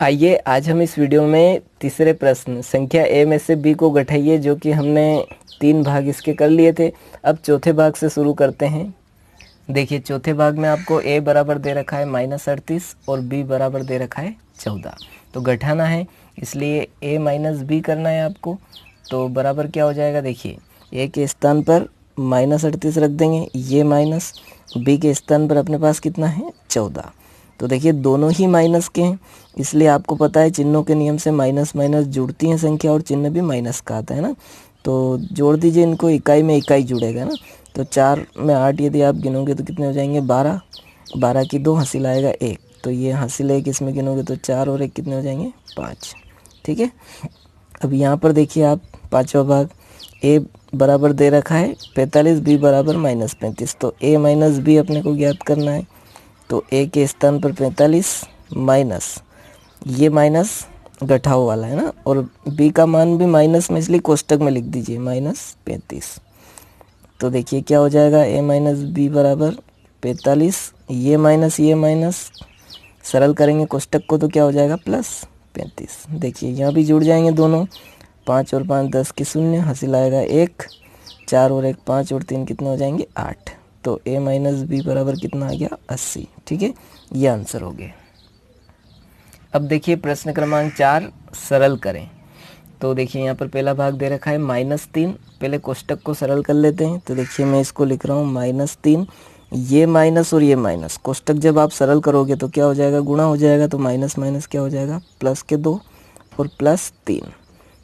आइए आज हम इस वीडियो में तीसरे प्रश्न संख्या a में से b को घटाइए, जो कि हमने 3 भाग इसके कर लिए थे। अब चौथे भाग से शुरू करते हैं। देखिए चौथे भाग में आपको a बराबर दे रखा है -38 और b बराबर दे रखा है 14। तो घटाना है, इसलिए a माइनस बी करना है आपको। तो बराबर क्या हो जाएगा, देखिए a के स्थान पर -38 रख देंगे, ये माइनस b के स्थान पर अपने पास कितना है 14। तो देखिए दोनों ही माइनस के हैं, इसलिए आपको पता है चिन्हों के नियम से माइनस माइनस जुड़ती हैं संख्या और चिन्ह भी माइनस का आता है ना। तो जोड़ दीजिए इनको, इकाई में इकाई जुड़ेगा ना। तो 4 में 8 यदि आप गिनोगे तो कितने हो जाएंगे 12, 12 की 2 हासिल आएगा 1। तो ये हासिल 1 इसमें गिनोगे तो 4 और 1 कितने हो जाएंगे 5। ठीक है, अब यहाँ पर देखिए आप पाँचवा भाग a बराबर दे रखा है 45, b बराबर -35। तो a माइनस बी अपने को ज्ञात करना है। तो a के स्थान पर 45 माइनस, ये माइनस घटाव वाला है ना, और b का मान भी माइनस में, इसलिए कोष्टक में लिख दीजिए -35। तो देखिए क्या हो जाएगा a माइनस बी बराबर 45, ये माइनस सरल करेंगे कोष्टक को तो क्या हो जाएगा +35। देखिए यहाँ भी जुड़ जाएंगे दोनों, 5 और 5 10 की 0, हासिल आएगा 1, 4 और 1 5 और 3 कितने हो जाएंगे 8। तो a माइनस बी बराबर कितना आ गया 80। ठीक है, ये आंसर हो गया। अब देखिए प्रश्न क्रमांक 4 सरल करें। तो देखिए यहाँ पर पहला भाग दे रखा है -3। पहले कोष्टक को सरल कर लेते हैं। तो देखिए मैं इसको लिख रहा हूँ -3, ये माइनस और ये माइनस, कोष्टक जब आप सरल करोगे तो क्या हो जाएगा गुणा हो जाएगा। तो माइनस माइनस क्या हो जाएगा प्लस के 2 और +3।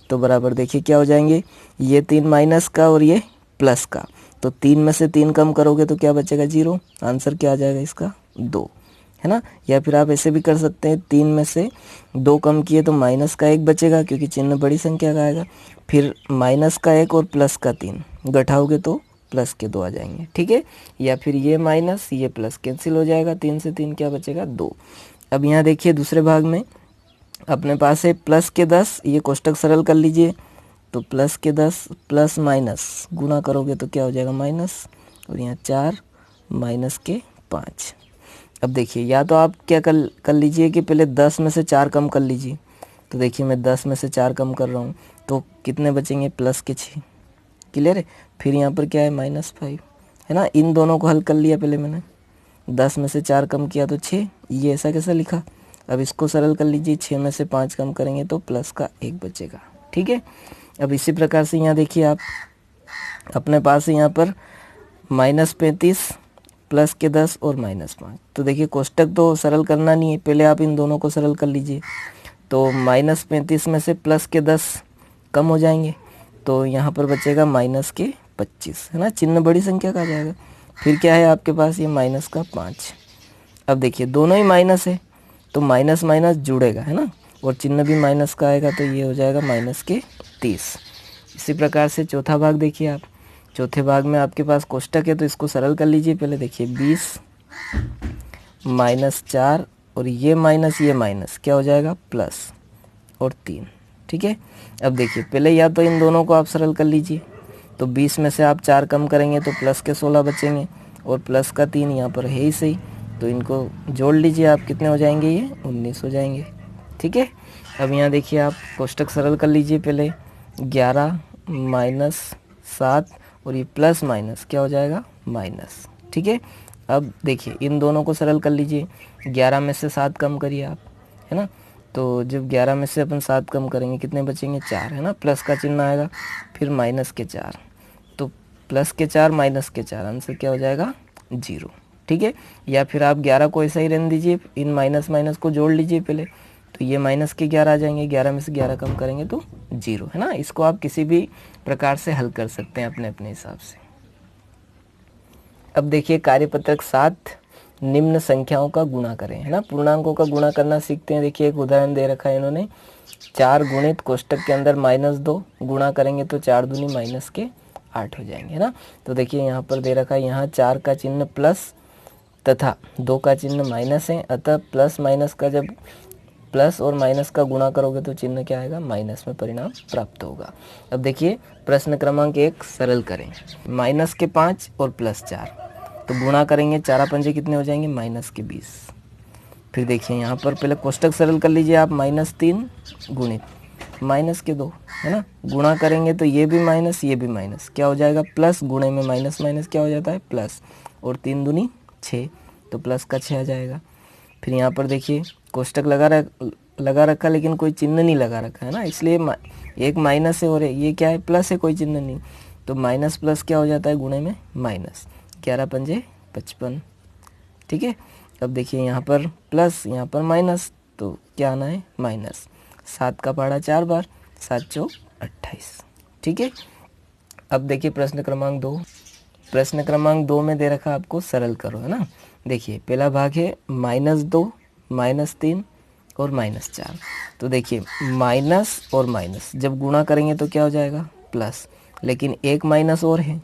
तो बराबर देखिए क्या हो जाएंगे, ये 3 माइनस का और ये प्लस का। तो 3 में से 3 कम करोगे तो क्या बचेगा 0। आंसर क्या आ जाएगा इसका 2, है ना। या फिर आप ऐसे भी कर सकते हैं, 3 में से 2 कम किए तो माइनस का 1 बचेगा, क्योंकि चिन्ह बड़ी संख्या का आएगा। फिर माइनस का 1 और प्लस का 3 घटाओगे तो प्लस के 2 आ जाएंगे। ठीक है, या फिर ये माइनस ये प्लस कैंसिल हो जाएगा, 3 से 3 क्या बचेगा 2। अब यहाँ देखिए दूसरे भाग में अपने पास है प्लस के 10, ये कोष्टक सरल कर लीजिए। तो प्लस के 10 प्लस माइनस गुना करोगे तो क्या हो जाएगा माइनस, और यहाँ 4 माइनस के 5। अब देखिए या तो आप क्या कर लीजिए कि पहले 10 में से 4 कम कर लीजिए। तो देखिए मैं 10 में से 4 कम कर रहा हूँ, तो कितने बचेंगे प्लस के 6। क्लियर है। फिर यहाँ पर क्या है -5, है ना। इन दोनों को हल कर लिया पहले मैंने, 10 में से 4 कम किया तो 6, ये ऐसा कैसा लिखा। अब इसको सरल कर लीजिए, 6 में से 5 कम करेंगे तो प्लस का 1 बचेगा। ठीक है, अब इसी प्रकार से यहाँ देखिए आप अपने पास यहाँ पर -35 प्लस के 10 और -5। तो देखिए कोष्टक तो सरल करना नहीं है, पहले आप इन दोनों को सरल कर लीजिए। तो -35 में से प्लस के 10 कम हो जाएंगे, तो यहाँ पर बचेगा -25, है ना। चिन्ह बड़ी संख्या का आ जाएगा। फिर क्या है आपके पास ये माइनस का 5। अब देखिए दोनों ही माइनस है, तो माइनस माइनस जुड़ेगा, है ना, और चिन्ह भी माइनस का आएगा, तो ये हो जाएगा -30। इसी प्रकार से चौथा भाग देखिए आप, चौथे भाग में आपके पास कोष्टक है तो इसको सरल कर लीजिए। पहले देखिए 20 -4 और ये माइनस क्या हो जाएगा प्लस और 3। ठीक है, अब देखिए पहले या तो इन दोनों को आप सरल कर लीजिए। तो 20 में से आप 4 कम करेंगे तो प्लस के 16 बचेंगे, और प्लस का 3 यहाँ पर है ही सही, तो इनको जोड़ लीजिए आप, कितने हो जाएंगे ये 19 हो जाएंगे। ठीक है, अब यहाँ देखिए आप कोष्टक सरल कर लीजिए। पहले 11 -7 और ये प्लस माइनस क्या हो जाएगा माइनस। ठीक है, अब देखिए इन दोनों को सरल कर लीजिए। 11 में से 7 कम करिए आप, है ना। तो जब 11 में से अपन 7 कम करेंगे कितने बचेंगे 4, है ना, प्लस का चिन्ह आएगा। फिर माइनस के 4, तो प्लस के 4 माइनस के 4, आंसर क्या हो जाएगा 0। ठीक है, या फिर आप 11 को ऐसा ही रहने दीजिए, इन माइनस माइनस को जोड़ लीजिए पहले, तो ये माइनस के 11 आ जाएंगे। 11 में से 11 कम करेंगे तो 0, है ना। इसको आप किसी भी प्रकार से हल कर सकते हैं अपने अपने हिसाब से। अब देखिए कार्यपत्रक 7, निम्न संख्याओं का गुणा करें, है ना। पूर्णांकों का गुणा करना सीखते हैं। देखिए एक उदाहरण दे रखा है इन्होंने, 4 गुणित कोष्टक के अंदर -2 गुणा करेंगे तो 4 दूनी -8 हो जाएंगे, है ना। तो देखिए यहाँ पर दे रखा है, यहाँ 4 का चिन्ह प्लस तथा 2 का चिन्ह माइनस है, अतः प्लस माइनस का जब प्लस और माइनस का गुणा करोगे तो चिन्ह क्या आएगा माइनस में परिणाम प्राप्त होगा। अब देखिए प्रश्न क्रमांक 1 सरल करें। -5 और +4, तो गुणा करेंगे 4 पंजे कितने हो जाएंगे -20। फिर देखिए यहाँ पर पहले कोष्टक सरल कर लीजिए आप, -3 गुणित माइनस के 2, है ना, गुणा करेंगे तो ये भी माइनस ये भी माइनस, क्या हो जाएगा प्लस, गुणे में माइनस माइनस क्या हो जाता है प्लस, और 3 दूनी 6, तो प्लस का 6 आ जाएगा। फिर यहाँ पर देखिए कोष्टक लगा रखा लेकिन कोई चिन्ह नहीं लगा रखा है ना, इसलिए एक माइनस है और ये क्या है प्लस है, कोई चिन्ह नहीं, तो माइनस प्लस क्या हो जाता है गुणे में माइनस, 11 पंजे 55, ठीक है। अब देखिए यहाँ पर प्लस यहाँ पर माइनस, तो क्या आना है माइनस, 7 का पहाड़ा 4 बार, 7 चौक 28, ठीक है। अब देखिए प्रश्न क्रमांक 2, प्रश्न क्रमांक 2 में दे रखा आपको सरल करो, है ना। देखिए पहला भाग है -2 -3 और -4, तो देखिए माइनस और माइनस जब गुणा करेंगे तो क्या हो जाएगा प्लस, लेकिन एक माइनस और है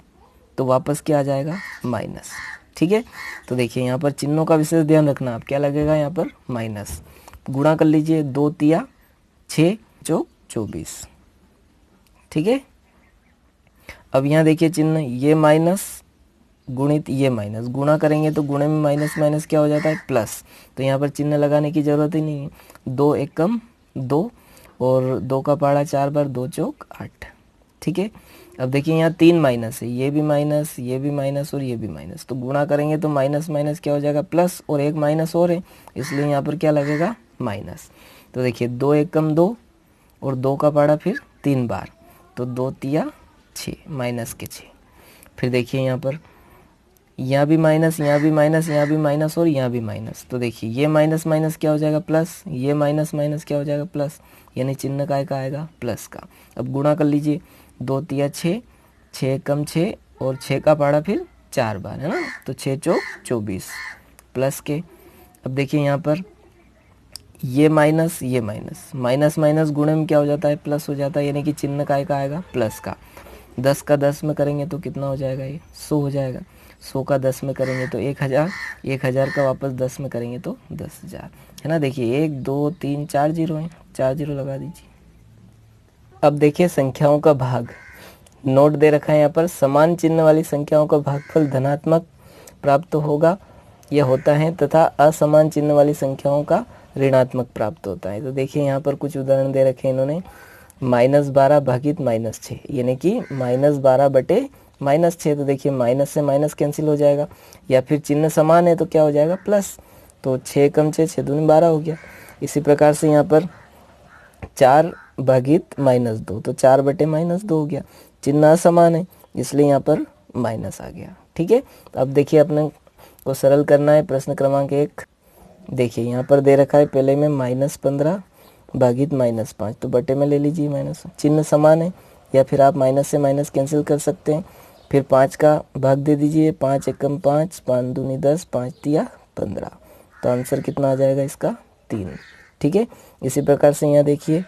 तो वापस क्या आ जाएगा माइनस, ठीक है। तो देखिए यहाँ पर चिन्हों का विशेष ध्यान रखना, आप क्या लगेगा यहाँ पर माइनस, गुणा कर लीजिए 2 तिया 6 चौक 24, ठीक है। अब यहाँ देखिए चिन्ह, ये माइनस गुणित ये माइनस, गुणा करेंगे तो गुणे में माइनस माइनस क्या हो जाता है प्लस, तो यहाँ पर चिन्ह लगाने की ज़रूरत ही नहीं है, 2 एकम 2 और 2 का पहाड़ा 4 बार, 2 चौक 8, ठीक है। अब देखिए यहाँ 3 माइनस है, ये भी माइनस ये भी माइनस और ये भी माइनस, तो गुणा करेंगे तो माइनस माइनस क्या हो जाएगा प्लस, और एक माइनस और है इसलिए यहाँ पर क्या लगेगा माइनस। तो देखिए 2 एकम 2 और 2 का पहाड़ा फिर 3 बार, तो 2 तिया 6 माइनस के 6। फिर देखिए यहाँ पर यहाँ भी माइनस यहाँ भी माइनस यहाँ भी माइनस और यहाँ भी माइनस, तो देखिए ये माइनस माइनस क्या हो जाएगा प्लस, ये माइनस माइनस क्या हो जाएगा प्लस, यानी चिन्ह काय का आएगा प्लस का। अब गुणा कर लीजिए 2 तिया 6, 6 कम 6 और 6 का पहाड़ा फिर 4 बार, है ना, तो 6 चौक 24 प्लस के। अब देखिए यहाँ पर ये माइनस ये माइनस, माइनस माइनस गुणे में क्या हो जाता है प्लस हो जाता है, यानी कि चिन्ह काय का आएगा प्लस का। 10 का 10 में करेंगे तो कितना हो जाएगा, ये 100 हो जाएगा, 100 का 10 में करेंगे तो 1000, 1000 का वापस 10 में करेंगे तो 10,000, है ना। देखिए 1 2 3 4 जीरो हैं, 4 जीरो लगा दीजिए। अब देखिए संख्याओं का भाग, नोट दे रखा है यहाँ पर, समान चिन्ह वाली संख्याओं का भागफल धनात्मक प्राप्त होगा यह होता है तथा असमान चिन्ह वाली संख्याओं का ऋणात्मक प्राप्त होता है। तो देखिए यहाँ पर कुछ उदाहरण दे रखे हैं इन्होंने, -12 भागित -6, यानी कि -12 बटे -6, तो देखिए माइनस से माइनस कैंसिल हो जाएगा, या फिर चिन्ह समान है तो क्या हो जाएगा प्लस, तो 6 कम 6 6 दूनी 12 हो गया। इसी प्रकार से यहाँ पर 4 भागित -2, तो 4 बटे -2 हो गया, चिन्ह असमान है इसलिए यहाँ पर माइनस आ गया, ठीक है। तो अब देखिए अपने को सरल करना है। प्रश्न क्रमांक 1, देखिए यहाँ पर दे रखा है पहले में -15 भागित -5, तो बटे में ले लीजिए माइनस, चिन्ह समान है, या फिर आप माइनस से माइनस कैंसिल कर सकते हैं। फिर 5 का भाग दे दीजिए, 5 एकम 5, 5 दूनी 10, 5 तिया 15, तो आंसर कितना आ जाएगा इसका 3, ठीक है। इसी प्रकार से यहाँ देखिए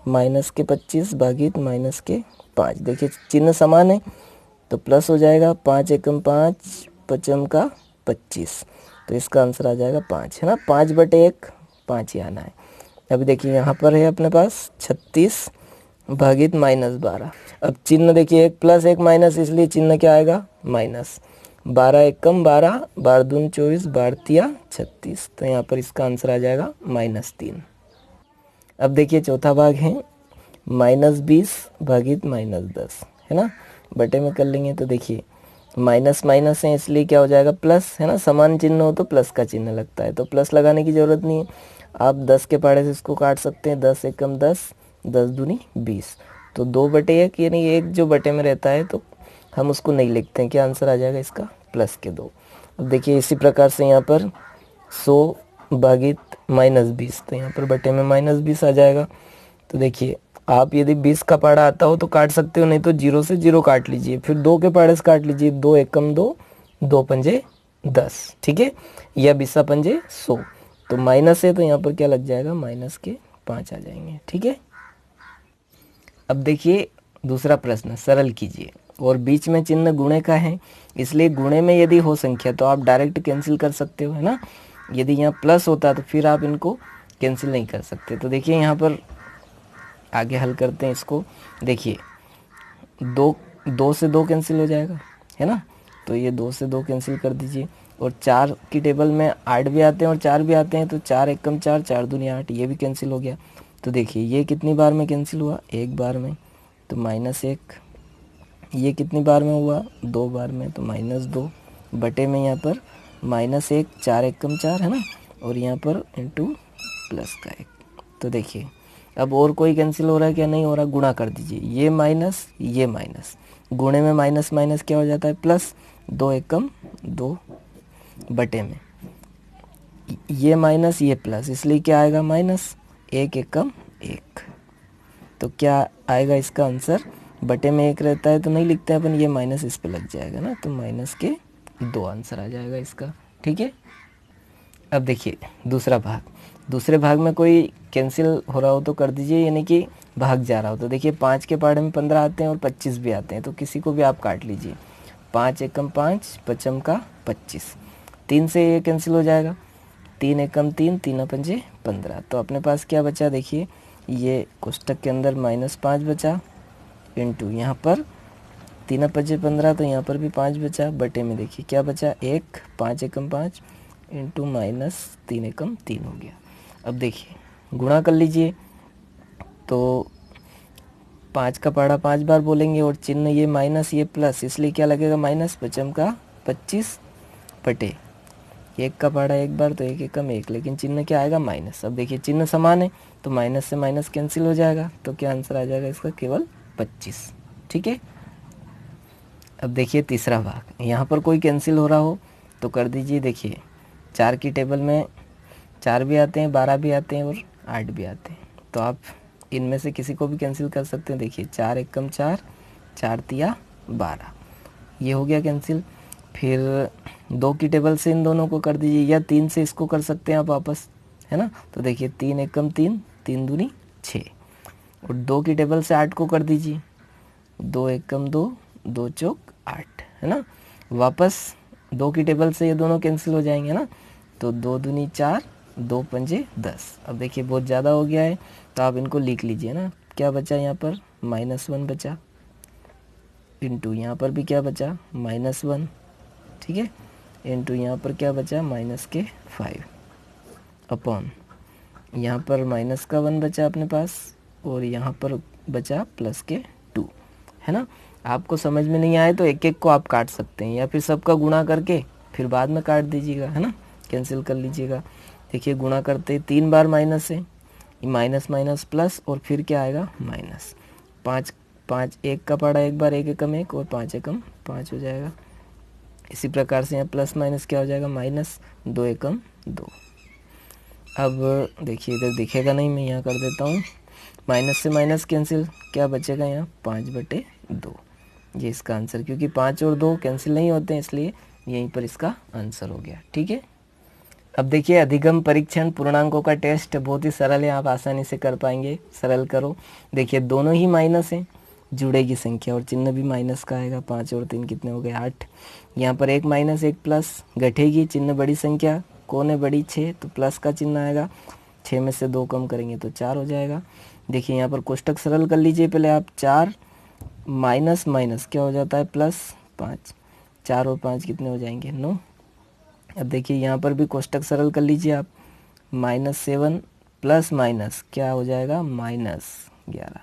-25 भागित -5, देखिए चिन्ह समान है तो प्लस हो जाएगा, 5 एकम 5 पचम का 25, तो इसका आंसर आ जाएगा 5, है ना, 5 बटे 1 5 ही आना है। अभी देखिए यहाँ पर है अपने पास 36 भागित -12, अब चिन्ह देखिए 1 प्लस 1 माइनस, इसलिए चिन्ह क्या आएगा माइनस, 12 एकम 12, 12 दून 24, 12 तिया 36, तो यहाँ पर इसका आंसर आ जाएगा -3। अब देखिए चौथा भाग है -20 भागित -10, है ना, बटे में कर लेंगे तो देखिए माइनस माइनस है इसलिए क्या हो जाएगा प्लस, है ना, समान चिन्ह हो तो प्लस का चिन्ह लगता है, तो प्लस लगाने की ज़रूरत नहीं है, आप 10 के पहाड़े से इसको काट सकते हैं, 10 एकम 10, 10 दूनी 20, तो 2 बटे 1, यानी 1 जो बटे में रहता है तो हम उसको नहीं लिखते हैं, क्या आंसर आ जाएगा इसका प्लस के 2। अब देखिए इसी प्रकार से यहाँ पर 100 भागित -20, तो यहाँ पर बटे में -20 आ जाएगा। तो देखिए आप यदि 20 का पहाड़ा आता हो तो काट सकते हो, नहीं तो 0 से 0 काट लीजिए, फिर 2 के पहाड़े से काट लीजिए, 2 एकम 2, 2 पंजे 10, ठीक है, या 20 पंजे 100, तो माइनस है तो यहाँ पर क्या लग जाएगा माइनस के 5 आ जाएंगे, ठीक है। अब देखिए दूसरा प्रश्न सरल कीजिए, और बीच में चिन्ह गुणे का है, इसलिए गुणे में यदि हो संख्या तो आप डायरेक्ट कैंसिल कर सकते हो, है ना, यदि यहाँ प्लस होता तो फिर आप इनको कैंसिल नहीं कर सकते। तो देखिए यहाँ पर आगे हल करते हैं इसको, देखिए 2 से 2 कैंसिल हो जाएगा, है ना, तो ये 2 से 2 कैंसिल कर दीजिए, और 4 की टेबल में 8 भी आते हैं और 4 भी आते हैं, तो 4 एकम 4, 4 दूनी 8, ये भी कैंसिल हो गया। तो देखिए ये कितनी बार में कैंसिल हुआ, एक बार में, तो -1। ये कितनी बार में हुआ, 2 बार में, तो -2 बटे में यहाँ पर -1, 4 एकम 4 है ना, और यहाँ पर इंटू प्लस का 1। तो देखिए अब और कोई कैंसिल हो रहा है क्या, नहीं हो रहा, गुणा कर दीजिए, ये माइनस ये माइनस, गुणे में माइनस माइनस क्या हो जाता है प्लस, 2 एकम 2 बटे में ये माइनस ये प्लस, इसलिए क्या आएगा माइनस, 1 एकम 1। तो क्या आएगा इसका आंसर, बटे में 1 रहता है तो नहीं लिखते हैं अपन, ये माइनस इस पे लग जाएगा ना, तो -2 आंसर आ जाएगा इसका। ठीक है, अब देखिए दूसरा भाग, दूसरे भाग में कोई कैंसिल हो रहा हो तो कर दीजिए, यानी कि भाग जा रहा हो तो देखिए 5 के पहाड़े में 15 आते हैं और 25 भी आते हैं, तो किसी को भी आप काट लीजिए। 5 एकम 5, पचम का 25, 3 से ये कैंसिल हो जाएगा, 3 एकम 3, 3 पंजे 15। तो अपने पास क्या बचा, देखिए ये कोष्टक के अंदर -5 बचा, इंटू यहाँ पर 3 पंजे 15, तो यहाँ पर भी 5 बचा, बटे में देखिए क्या बचा, 1, 5 एकम 5 इंटू -3 एकम 3 हो गया। अब देखिए गुणा कर लीजिए, तो 5 का पहाड़ा 5 बार बोलेंगे और चिन्ह ये माइनस ये प्लस, इसलिए क्या लगेगा माइनस, पचम का 25 बटे 1 का पहाड़ा 1 बार, तो 1 एकम 1, लेकिन चिन्ह क्या आएगा माइनस। अब देखिए चिन्ह समान है तो माइनस से माइनस कैंसिल हो जाएगा, तो क्या आंसर आ जाएगा इसका, केवल 25। ठीक है, अब देखिए तीसरा भाग, यहाँ पर कोई कैंसिल हो रहा हो तो कर दीजिए। देखिए 4 की टेबल में 4 भी आते हैं, 12 भी आते हैं और 8 भी आते हैं, तो आप इनमें से किसी को भी कैंसिल कर सकते हैं। देखिए 4 एकम 4, 4 तिया 12, ये हो गया कैंसिल। फिर 2 की टेबल से इन दोनों को कर दीजिए, या 3 से इसको कर सकते हैं आप वापस, है ना। तो देखिए 3 एकम 3, 3 दूनी 6, और 2 की टेबल से 8 को कर दीजिए, 2 एकम 2, 2 चौक 8, है ना। वापस 2 की टेबल से ये दोनों कैंसिल हो जाएंगे ना, तो 2 दूनी 4, 2 पंजे 10। अब देखिए बहुत ज़्यादा हो गया है तो आप इनको लिख लीजिए ना, क्या बचा यहाँ पर -1 बचा, इंटू यहाँ पर भी क्या बचा -1, ठीक है, इंटू यहाँ पर क्या बचा -5 अपॉन यहाँ पर -1 बचा अपने पास, और यहाँ पर बचा +2, है ना। आपको समझ में नहीं आए तो एक एक को आप काट सकते हैं, या फिर सबका गुणा करके फिर बाद में काट दीजिएगा, है ना, कैंसिल कर लीजिएगा। देखिए गुणा करते 3 बार माइनस है, माइनस माइनस प्लस, और फिर क्या आएगा माइनस, 5 1 का पहाड़ा 1 बार, 1 एकम 1 और 5 एकम 5 हो जाएगा। इसी प्रकार से यहाँ प्लस माइनस क्या हो जाएगा -2 एकम 2। अब देखिए इधर दिखेगा नहीं, मैं यहाँ कर देता हूँ, माइनस से माइनस कैंसिल, क्या बचेगा यहाँ 5/2, ये इसका आंसर, क्योंकि 5 और 2 कैंसिल नहीं होते हैं इसलिए यहीं पर इसका आंसर हो गया। ठीक है, अब देखिए अधिगम परीक्षण पूर्णांकों का टेस्ट बहुत ही सरल है, आप आसानी से कर पाएंगे। सरल करो, देखिए दोनों ही माइनस हैं, जुड़ेगी संख्या और चिन्ह भी माइनस का आएगा, 5 और 3 कितने हो गए 8। यहाँ पर 1 माइनस 1 प्लस, घटेगी चिन्ह बड़ी संख्या, कौन है बड़ी 6, तो प्लस का चिन्ह आएगा, 6 में से 2 कम करेंगे तो 4 हो जाएगा। देखिए यहाँ पर कोष्टक सरल कर लीजिए पहले आप, 4 माइनस माइनस क्या हो जाता है +5, 4 और 5 कितने हो जाएंगे 9। अब देखिए यहाँ पर भी कोष्टक सरल कर लीजिए आप, -7 प्लस माइनस क्या हो जाएगा -11,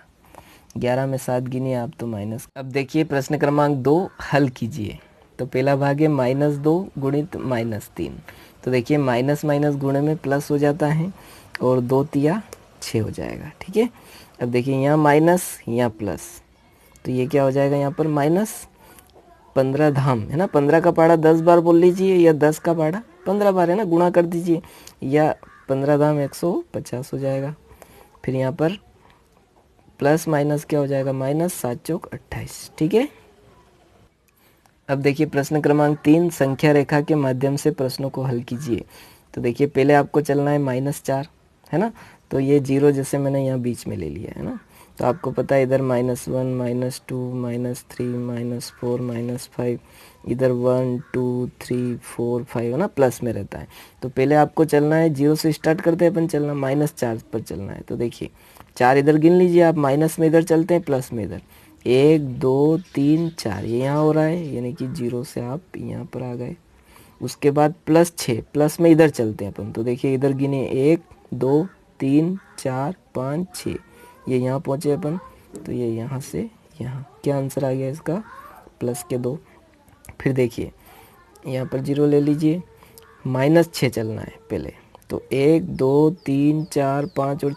11 में 7 गिनिए आप तो माइनस। अब देखिए प्रश्न क्रमांक 2 हल कीजिए, तो पहला भाग है -2 गुणित -3, तो देखिए माइनस माइनस गुणे में प्लस हो जाता है और 2 तिया 6 हो जाएगा। ठीक है, अब देखिए यहाँ माइनस यहाँ प्लस, तो ये क्या हो जाएगा यहाँ पर -15 धाम, है ना, 15 का पहाड़ा 10 बार बोल लीजिए, या 10 का पहाड़ा 15 बार, है ना, गुणा कर दीजिए, या 15 धाम 150 हो जाएगा। फिर यहाँ पर प्लस माइनस क्या हो जाएगा -7 चौक 28। ठीक है, अब देखिए प्रश्न क्रमांक 3 संख्या रेखा के माध्यम से प्रश्नों को हल कीजिए। तो देखिए पहले आपको चलना है -4, है ना, तो ये 0 जैसे मैंने यहाँ बीच में ले लिया है ना, तो आपको पता है इधर -1 -2 -3 -4 -5, इधर 1 2 3 4 5 है ना, प्लस में रहता है। तो पहले आपको चलना है 0 से स्टार्ट करते हैं अपन, चलना -4 पर चलना है। तो देखिए 4 इधर गिन लीजिए आप, माइनस में इधर चलते हैं, प्लस में इधर 1 2 3 4, ये यहाँ हो रहा है, यानी कि 0 से आप यहाँ पर आ गए। उसके बाद +6, प्लस में इधर चलते हैं अपन। तो देखिए इधर गिने 1 2 3 4 5 6, ये यहाँ पहुँचे अपन, तो ये यहाँ से यहाँ, क्या आंसर आ गया इसका, +2। फिर देखिए यहाँ पर 0 ले लीजिए, -6 चलना है पहले, तो 1 2 3 4 5 और